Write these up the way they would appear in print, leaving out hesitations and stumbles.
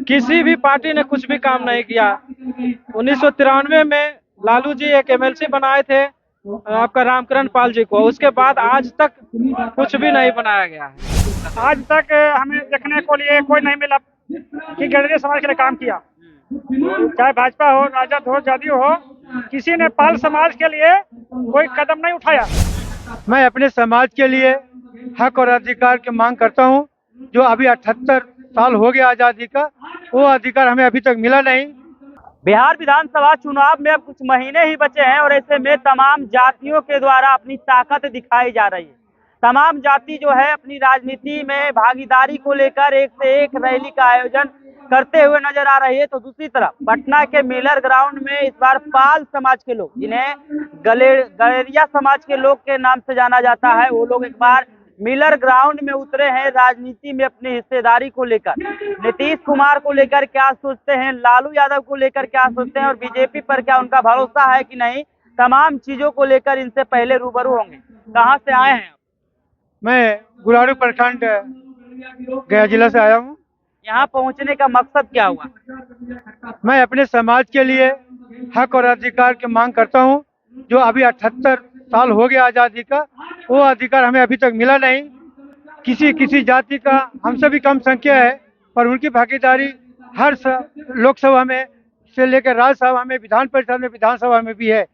किसी भी पार्टी ने कुछ भी काम नहीं किया। 1993 में लालू जी एक एमएलसी बनाए थे आपका रामकरण पाल जी को, उसके बाद आज तक कुछ भी नहीं बनाया गया है। आज तक हमें देखने को लिए कोई नहीं मिला कि गडरिया समाज के लिए काम किया। चाहे भाजपा हो, राजद हो, जदयू हो, किसी ने पाल समाज के लिए कोई कदम नहीं उठाया। मैं अपने समाज के लिए हक और अधिकार की मांग करता हूं। जो अभी 78 साल हो गया आज़ादी का, वो अधिकार हमें अभी तक मिला नहीं। बिहार विधानसभा चुनाव में अब कुछ महीने ही बचे हैं और ऐसे में तमाम जातियों के द्वारा अपनी ताकत दिखाई जा रही है। तमाम जाति जो है अपनी राजनीति में भागीदारी को लेकर एक से एक रैली का आयोजन करते हुए नजर आ रही है। तो दूसरी तरफ पटना के मिलर ग्राउंड में इस बार पाल समाज के लोग, जिन्हें गलेरिया समाज के लोग के नाम से जाना जाता है, वो लोग एक बार मिलर ग्राउंड में उतरे हैं राजनीति में अपनी हिस्सेदारी को लेकर। नीतीश कुमार को लेकर क्या सोचते हैं, लालू यादव को लेकर क्या सोचते हैं और बीजेपी पर क्या उनका भरोसा है कि नहीं, तमाम चीजों को लेकर इनसे पहले रूबरू होंगे। कहाँ से आए हैं? मैं गुरारू प्रखंड गया जिला से आया हूँ। यहाँ पहुँचने का मकसद क्या हुआ? मैं अपने समाज के लिए हक और अधिकार की मांग करता हूँ। जो अभी 78 साल हो गया आज़ादी का, वो अधिकार हमें अभी तक मिला नहीं। किसी जाति का हमसे भी कम संख्या है, पर उनकी भागीदारी हर लोकसभा में से लेकर राज्यसभा में, विधान परिषद में, विधानसभा में भी है।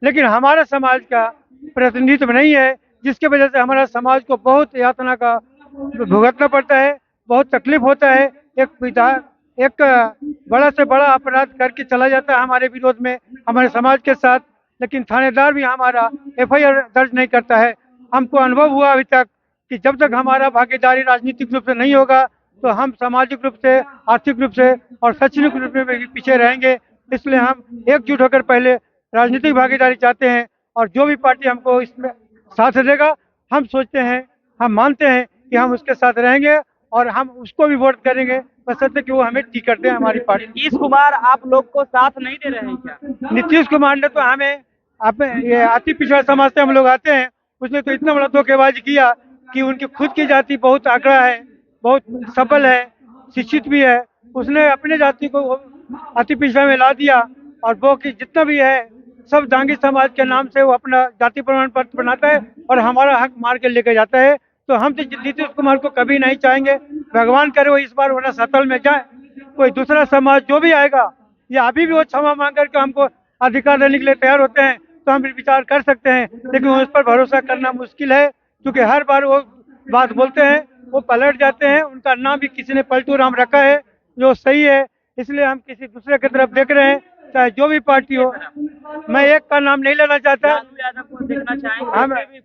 लेकिन हमारा समाज का प्रतिनिधित्व नहीं है, जिसकी वजह से हमारा समाज को बहुत यातना का भुगतना पड़ता है, बहुत तकलीफ होता है। एक बड़ा से बड़ा अपराध करके चला जाता है हमारे विरोध में, हमारे समाज के साथ, लेकिन थानेदार भी हमारा एफआईआर दर्ज नहीं करता है। हमको अनुभव हुआ अभी तक कि जब तक हमारा भागीदारी राजनीतिक रूप से नहीं होगा, तो हम सामाजिक रूप से, आर्थिक रूप से और शैक्षणिक रूप में भी पीछे रहेंगे। इसलिए हम एकजुट होकर पहले राजनीतिक भागीदारी चाहते हैं, और जो भी पार्टी हमको इसमें साथ देगा, हम सोचते हैं, हम मानते हैं कि हम उसके साथ रहेंगे और हम उसको भी वोट करेंगे, बशर्ते कि वो हमें टिकट दें हमारी पार्टी। नीतीश कुमार आप लोग को साथ नहीं दे रहे हैं क्या? नीतीश कुमार ने तो हमें ये अति पिछड़ा समाज से हम लोग आते हैं, उसने तो इतना बड़ा धोखेबाजी किया कि उनकी खुद की जाति बहुत आंकड़ा है, बहुत सफल है, शिक्षित भी है। उसने अपने जाति को अति पिछड़ा में ला दिया, और वो कि जितना भी है सब दांगी समाज के नाम से वो अपना जाति प्रमाण पत्र बनाता है और हमारा हक मार के लेके जाता है। तो हम तो नीतीश कुमार को कभी नहीं चाहेंगे। भगवान करे वो इस बार वरना सतल में जाए, कोई दूसरा समाज जो भी आएगा, या अभी भी वो क्षमा मांग करके हमको अधिकार देने के लिए तैयार होते हैं, तो हम विचार कर सकते हैं। लेकिन उस पर भरोसा करना मुश्किल है, क्योंकि हर बार वो बात बोलते हैं, वो पलट जाते हैं। उनका नाम भी किसी ने पलटू राम रखा है, जो सही है। इसलिए हम किसी दूसरे की तरफ देख रहे हैं, चाहे जो भी पार्टी हो। मैं एक का नाम नहीं लेना चाहता,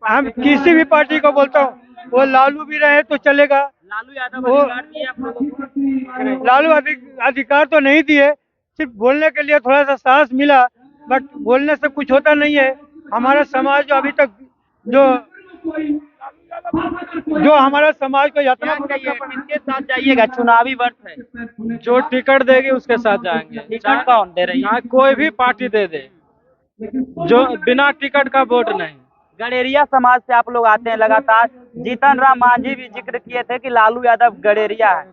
हम किसी भी पार्टी को बोलता हूँ, वो लालू भी रहे तो चलेगा। लालू यादव अधिकार दिए आप लोगों को? लालू अधिकार तो नहीं दिए, सिर्फ बोलने के लिए थोड़ा सा साहस मिला, बट बोलने से कुछ होता नहीं है। हमारा समाज जो अभी तक जो हमारा समाज को यातना किसके साथ जाइएगा? चुनावी वर्ष है, जो टिकट देगी उसके साथ जाएंगे। टिकट कौन दे रही है? कोई भी पार्टी दे दे, जो बिना टिकट का वोट नहीं। गडेरिया समाज से आप लोग आते हैं लगातार। जीतन राम मांझी भी जिक्र किए थे कि लालू यादव गडेरिया है,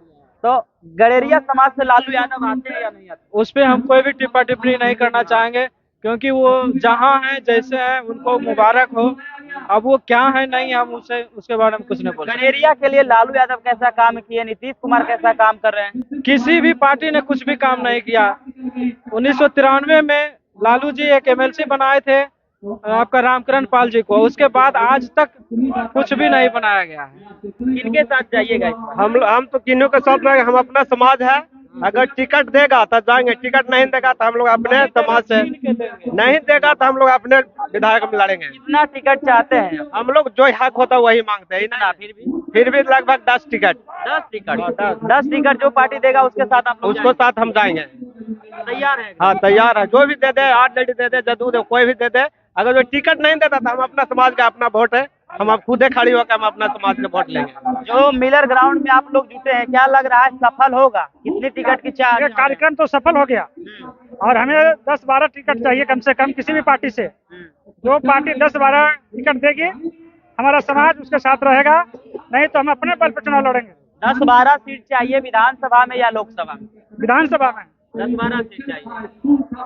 तो गडेरिया समाज से लालू यादव आते हैं या नहीं आते? उस पर हम कोई भी टिप्पा टिप्पणी नहीं करना चाहेंगे, क्योंकि वो जहाँ हैं जैसे हैं उनको मुबारक हो। अब वो क्या है नहीं, हम उसके बारे में कुछ नहीं बोल सकते। गडेरिया के लिए लालू यादव कैसा काम किए, नीतीश कुमार कैसा काम कर रहे हैं? किसी भी पार्टी ने कुछ भी काम नहीं किया। 1993 में लालू जी एक एमएलसी बनाए थे आपका रामकरण पाल जी को, उसके बाद आज तक कुछ भी नहीं बनाया गया है। किनके साथ जाइएगा? हम तो किन्नों के साथ रहेंगे। हम अपना समाज है, अगर टिकट देगा तो जाएंगे, टिकट नहीं देगा तो हम लोग अपने समाज से, नहीं देगा तो हम लोग अपने विधायक में लड़ेंगे। कितना टिकट चाहते हैं? हम लोग जो हक होता है वही मांगते हैं ना, फिर भी लगभग 10 टिकट। 10 टिकट जो पार्टी देगा उसके साथ आप लोग उसको साथ हम जाएंगे। तैयार है? हाँ तैयार है, जो भी दे दे, आरजेडी दे दे, जदयू दे, कोई भी दे दे। अगर जो टिकट नहीं देता तो हम अपना समाज का अपना वोट है, हम खुद खड़ी होकर हम अपना समाज के वोट लेंगे। जो मिलर ग्राउंड में आप लोग जुटे हैं, क्या लग रहा है सफल होगा? कितने टिकट की चाह? कार्यक्रम तो सफल हो गया, और हमें 10-12 टिकट चाहिए कम से कम किसी भी पार्टी से। जो पार्टी 10-12 टिकट देगी, हमारा समाज उसके साथ रहेगा, नहीं तो हम अपने बल पर चुनाव लड़ेंगे। 10-12 सीट चाहिए विधानसभा में या लोकसभा में? विधानसभा में 10-12 सीट चाहिए।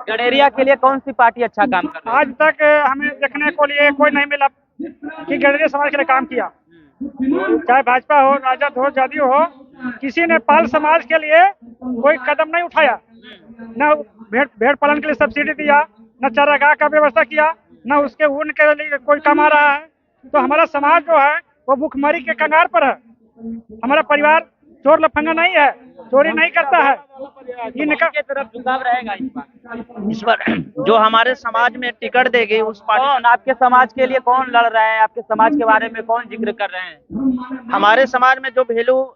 गडेरिया के लिए कौन सी पार्टी अच्छा काम कर रही है? आज तक हमें देखने को लिए कोई नहीं मिला कि गडरिया समाज के लिए काम किया। चाहे भाजपा हो, राजद हो, जदयू हो, किसी ने पाल समाज के लिए कोई कदम नहीं उठाया। न भेड़ पालन के लिए सब्सिडी दिया, न चारागाह का व्यवस्था किया, न उसके ऊन के लिए कोई काम आ रहा है। तो हमारा समाज जो है वो भूखमरी के कगार पर है। हमारा परिवार चोर लफंगा नहीं है, चोरी नहीं करता है। इनका की तरफ झुकाव रहेगा इस बार? जो हमारे समाज में टिकट देगी उस पार्टी। कौन आपके समाज के लिए कौन लड़ रहे हैं? आपके समाज के बारे में कौन जिक्र कर रहे हैं? हमारे समाज में जो वैल्यू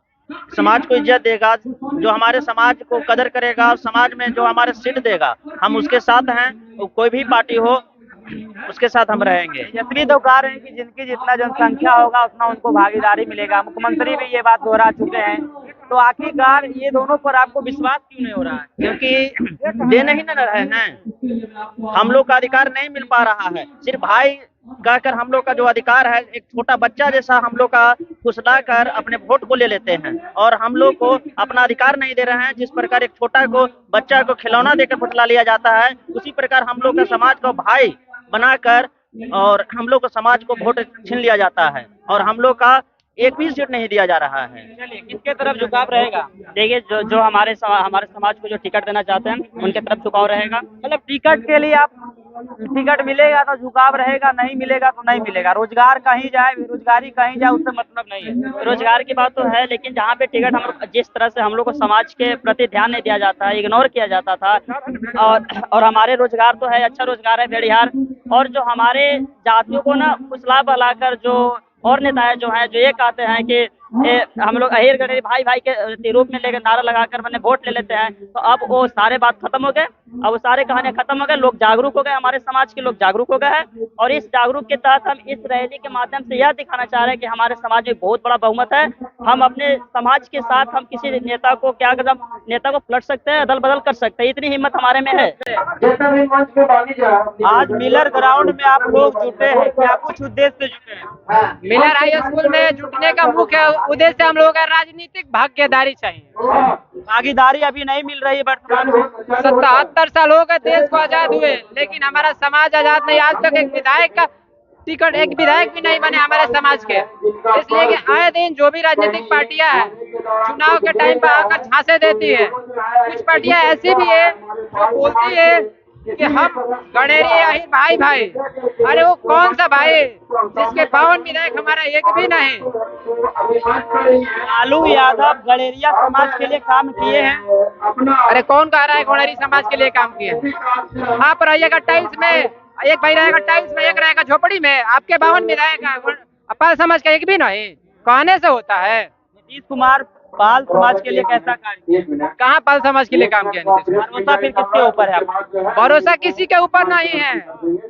समाज को इज्जत देगा, जो हमारे समाज को कदर करेगा और समाज में जो हमारे सीट देगा, हम उसके साथ हैं। कोई भी पार्टी हो उसके साथ हम रहेंगे। तेजस्वी तो कह रहे हैं कि जिनकी जितना जनसंख्या होगा उतना उनको भागीदारी मिलेगा। मुख्यमंत्री भी ये बात दोहरा चुके हैं। तो आखिरकार ये दोनों पर आपको विश्वास क्यों नहीं हो रहा है? क्योंकि दे नहीं ना रहे हैं, हम लोग का अधिकार नहीं मिल पा रहा है। सिर्फ भाई कहकर हम लोग का जो अधिकार है, एक छोटा बच्चा जैसा हम लोग का फुसला कर अपने वोट को ले लेते हैं और हम लोग को अपना अधिकार नहीं दे रहे हैं। जिस प्रकार एक छोटा को बच्चा को खिलौना देकर फुसला लिया जाता है, उसी प्रकार हम लोग का समाज को भाई बनाकर और हम लोग को समाज को वोट छीन लिया जाता है और हम लोग का एक भी सीट नहीं दिया जा रहा है। चलिए, किसके तरफ झुकाव रहेगा? देखिए, जो हमारे समाज को जो टिकट देना चाहते हैं उनके तरफ झुकाव रहेगा। मतलब टिकट के लिए आप टिकट मिलेगा तो झुकाव रहेगा, नहीं मिलेगा तो नहीं मिलेगा। रोजगार कहीं जाए, बेरोजगारी कहीं जाए, उससे मतलब नहीं है। रोजगार की बात तो है, लेकिन जहाँ पे टिकट हम जिस तरह से हम लोग को समाज के प्रति ध्यान नहीं दिया जाता है, इग्नोर किया जाता था, और हमारे रोजगार तो है, अच्छा रोजगार है भेड़िहार। और जो हमारे जातियों को ना फुसला बलाकर जो और नेताएं जो हैं, जो ये कहते हैं कि हम लोग अहिर गडेरी भाई भाई के रूप में लेकर नारा लगाकर मैंने वोट ले लेते हैं, तो अब वो सारे बात खत्म हो गए। अब वो सारे कहानियां खत्म हो गए। लोग जागरूक हो गए, हमारे समाज के लोग जागरूक हो गए हैं। और इस जागरूक के तहत हम इस रैली के माध्यम से यह दिखाना चाह रहे हैं कि हमारे समाज में बहुत बड़ा बहुमत है। हम अपने समाज के साथ हम किसी नेता को क्या कदम नेता को पलट सकते हैं, अदल बदल कर सकते हैं, इतनी हिम्मत हमारे में है। आज मिलर ग्राउंड में आप लोग जुटे हैं, क्या कुछ उद्देश्य से जुटे हैं? मिलर हाई स्कूल में जुटने का मुख्य उद्देश्य हम लोगों का राजनीतिक भागीदारी चाहिए। भागीदारी अभी नहीं मिल रही है वर्तमान में। 77 साल हो गए देश को आजाद हुए, लेकिन हमारा समाज आजाद नहीं। आज तक एक विधायक का टिकट, एक विधायक भी नहीं बने हमारे समाज के। इसलिए कि आए दिन जो भी राजनीतिक पार्टियां हैं चुनाव के टाइम पर आकर झांसे देती है। कुछ पार्टियां ऐसी भी है जो बोलती है कि हम गडेरी अहिर भाई भाई। अरे वो कौन सा भाई जिसके 52 विधायक हमारा एक भी नहीं। लालू यादव गडेरिया समाज के लिए काम किए हैं। अरे कौन कह रहा है गडेरी समाज के लिए काम किए? आप रहिएगा टाइल्स में, एक भाई रहेगा टाइल्स में, एक रहेगा झोपड़ी में। आपके 52 विधायक अपाल समाज का एक भी नहीं, कहने से होता है। नीतीश कुमार पाल समाज के लिए कैसा कार्य किया? कहाँ पाल समाज के लिए काम किया नीतीश कुमार? भरोसा फिर किसके ऊपर है आपका? भरोसा किसी के ऊपर नहीं है,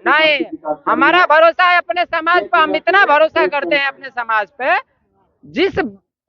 नहीं। हमारा भरोसा है अपने समाज पर। हम इतना भरोसा करते हैं अपने समाज पे, जिस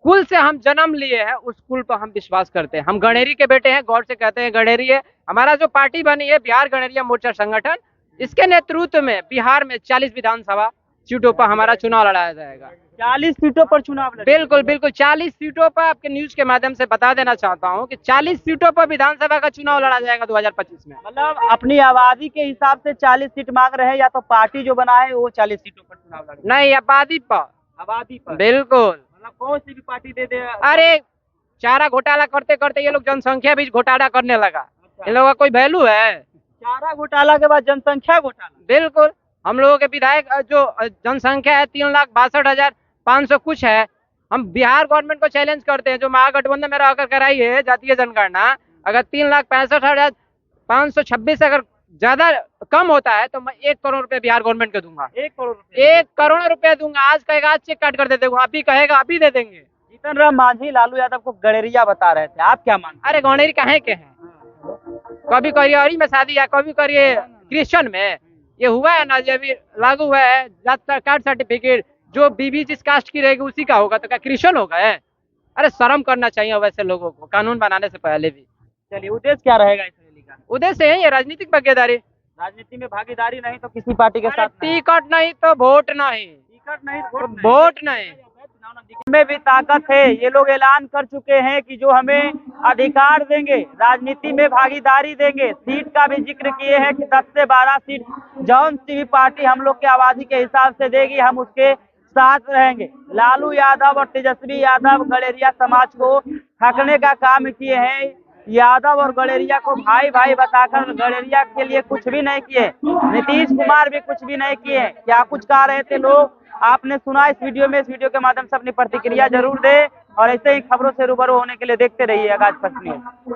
कुल से हम जन्म लिए हैं उस कुल पर हम विश्वास करते हैं। हम गडेरी के बेटे हैं, गौर से कहते हैं गडेरी है। हमारा जो पार्टी बनी है बिहार गडेरिया मोर्चा संगठन, इसके नेतृत्व में बिहार में 40 विधानसभा सीटों पर हमारा चुनाव लड़ाया जाएगा। 40 सीटों पर चुनाव लड़ेगा? बिल्कुल बिल्कुल 40 सीटों पर। आपके न्यूज के माध्यम से बता देना चाहता हूं कि 40 सीटों पर विधानसभा का चुनाव लड़ा जाएगा 2025 में। मतलब अपनी आबादी के हिसाब से 40 सीट मांग रहे हैं, या तो पार्टी जो बना है वो 40 सीटों पर चुनाव लड़ेगा? नहीं, आबादी पर। आबादी पर? बिल्कुल। मतलब कौन सी भी पार्टी दे दे? अरे चारा घोटाला करते करते ये लोग जनसंख्या भी घोटाला करने लगा। इन लोगों का कोई वैल्यू है? चारा घोटाला के बाद जनसंख्या घोटाला? बिल्कुल। हम लोगों के विधायक जो जनसंख्या है 3,62,500 कुछ है। हम बिहार गवर्नमेंट को चैलेंज करते हैं, जो महागठबंधन में रहकर कराई है जातीय जनगणना, अगर 3,65,526 से अगर ज्यादा कम होता है तो मैं 1 करोड़ रुपए बिहार गवर्नमेंट को दूंगा। 1 करोड़ रुपए? 1 करोड़ रुपए दूंगा। आज कहेगा आज चेक काट कर दे देंगे, अभी कहेगा अभी दे देंगे। जीतन राम मांझी लालू यादव को गडेरिया बता रहे थे, आप क्या मानते? अरे गौनेरी कहे के हैं? कभी करिए में शादी या कभी करिए क्रिश्चियन में। ये हुआ है ना, ये भी लागू हुआ है जात कार्ड सर्टिफिकेट, जो बीबी जिस कास्ट की रहेगी उसी का होगा, तो क्या क्रिश्चियन होगा? अरे शर्म करना चाहिए वैसे लोगों को, कानून बनाने से पहले भी। चलिए, उद्देश्य क्या रहेगा इस रैली का? उद्देश्य है ये राजनीतिक भागीदारी। राजनीति में भागीदारी नहीं तो किसी पार्टी के साथ टिकट नहीं तो वोट नहीं, टिकट नहीं वोट नहीं। में भी ताकत है। ये लोग ऐलान कर चुके हैं कि जो हमें अधिकार देंगे, राजनीति में भागीदारी देंगे। सीट का भी जिक्र किए हैं कि 10 से 12 सीट जौन सी भी पार्टी हम लोग के आबादी के हिसाब से देगी, हम उसके साथ रहेंगे। लालू यादव और तेजस्वी यादव गलेरिया समाज को ठगने का काम किए हैं। यादव और गलेरिया को भाई भाई बताकर गलेरिया के लिए कुछ भी नहीं किए। नीतीश कुमार भी कुछ भी नहीं किए। क्या कुछ कह रहे थे लोग, आपने सुना इस वीडियो में। इस वीडियो के माध्यम से अपनी प्रतिक्रिया जरूर दे और ऐसे ही खबरों से रूबरू होने के लिए देखते रहिए आगाज फर्स्ट न्यूज।